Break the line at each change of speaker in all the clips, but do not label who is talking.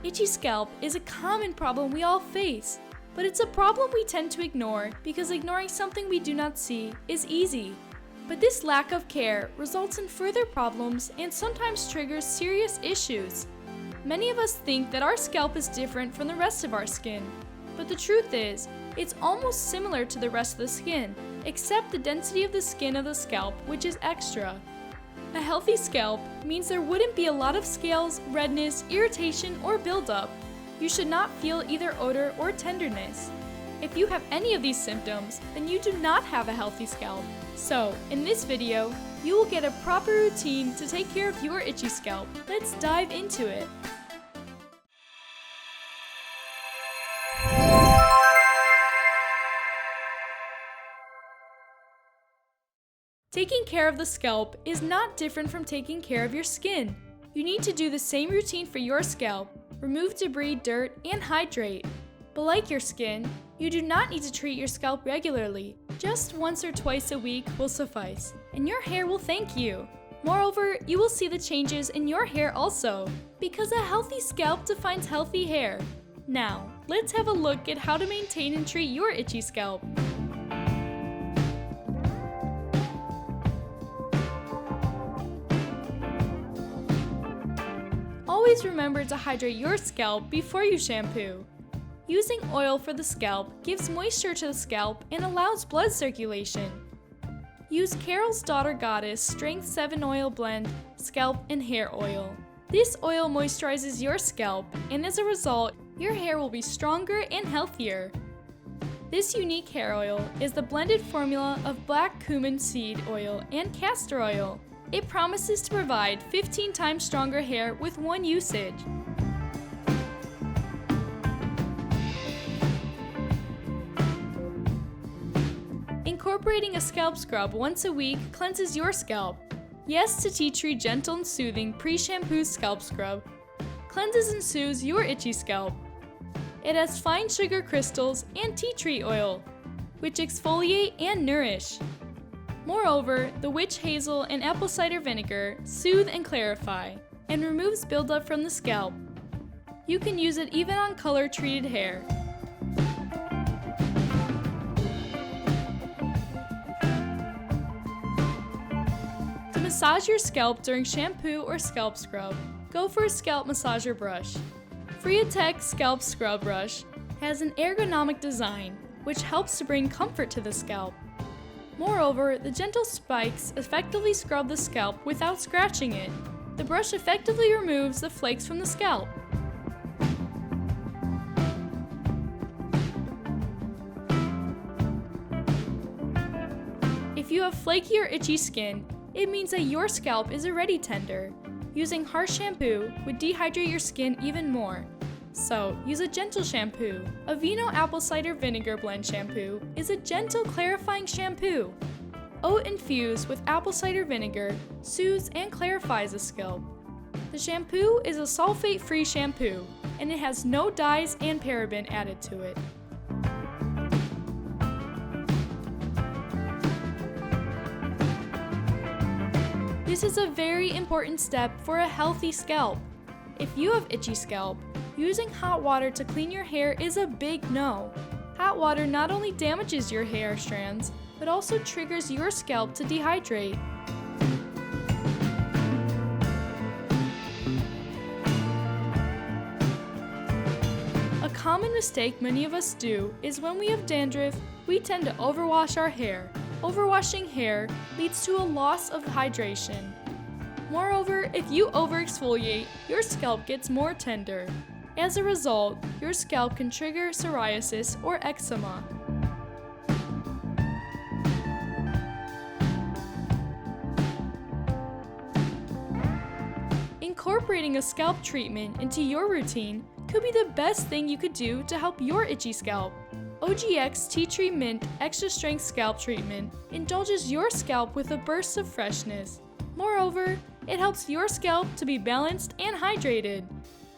Itchy scalp is a common problem we all face, but it's a problem we tend to ignore because ignoring something we do not see is easy. But this lack of care results in further problems and sometimes triggers serious issues. Many of us think that our scalp is different from the rest of our skin, but the truth is, it's almost similar to the rest of the skin, except the density of the skin of the scalp, which is extra. A healthy scalp means there wouldn't be a lot of scales, redness, irritation, or buildup. You should not feel either odor or tenderness. If you have any of these symptoms, then you do not have a healthy scalp. So, in this video, you will get a proper routine to take care of your itchy scalp. Let's dive into it. Taking care of the scalp is not different from taking care of your skin. You need to do the same routine for your scalp, remove debris, dirt, and hydrate. But like your skin, you do not need to treat your scalp regularly. Just once or twice a week will suffice, and your hair will thank you. Moreover, you will see the changes in your hair also, because a healthy scalp defines healthy hair. Now, let's have a look at how to maintain and treat your itchy scalp. Always remember to hydrate your scalp before you shampoo. Using oil for the scalp gives moisture to the scalp and allows blood circulation. Use Carol's Daughter Goddess Strength 7 Oil Blend Scalp and Hair Oil. This oil moisturizes your scalp, and as a result, your hair will be stronger and healthier. This unique hair oil is the blended formula of black cumin seed oil and castor oil. It promises to provide 15 times stronger hair with one usage. Incorporating a scalp scrub once a week cleanses your scalp. Yes to tea tree gentle and soothing pre-shampoo scalp scrub cleanses and soothes your itchy scalp. It has fine sugar crystals and tea tree oil, which exfoliate and nourish. Moreover, the witch hazel and apple cider vinegar soothe and clarify, and removes buildup from the scalp. You can use it even on color-treated hair. To massage your scalp during shampoo or scalp scrub, go for a scalp massager brush. Freatech Scalp Scrub Brush has an ergonomic design, which helps to bring comfort to the scalp. Moreover, the gentle spikes effectively scrub the scalp without scratching it. The brush effectively removes the flakes from the scalp. If you have flaky or itchy skin, it means that your scalp is already tender. Using harsh shampoo would dehydrate your skin even more. So, use a gentle shampoo. Aveeno Apple Cider Vinegar Blend Shampoo is a gentle, clarifying shampoo. Oat infused with apple cider vinegar soothes and clarifies the scalp. The shampoo is a sulfate-free shampoo, and it has no dyes and paraben added to it. This is a very important step for a healthy scalp. If you have itchy scalp, using hot water to clean your hair is a big no. Hot water not only damages your hair strands, but also triggers your scalp to dehydrate. A common mistake many of us do is when we have dandruff, we tend to overwash our hair. Overwashing hair leads to a loss of hydration. Moreover, if you overexfoliate, your scalp gets more tender. As a result, your scalp can trigger psoriasis or eczema. Incorporating a scalp treatment into your routine could be the best thing you could do to help your itchy scalp. OGX Tea Tree Mint Extra Strength Scalp Treatment indulges your scalp with a burst of freshness. Moreover, it helps your scalp to be balanced and hydrated.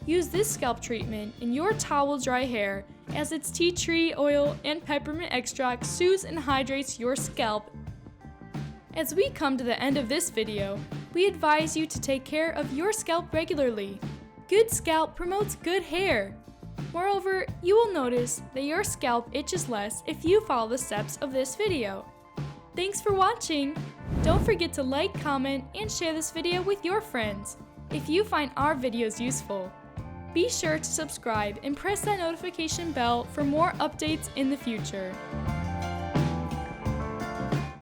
Use this scalp treatment in your towel dry hair, as its tea tree oil and peppermint extract soothes and hydrates your scalp. As we come to the end of this video, we advise you to take care of your scalp regularly. Good scalp promotes good hair. Moreover, you will notice that your scalp itches less if you follow the steps of this video. Thanks for watching! Don't forget to like, comment, and share this video with your friends if you find our videos useful. Be sure to subscribe and press that notification bell for more updates in the future.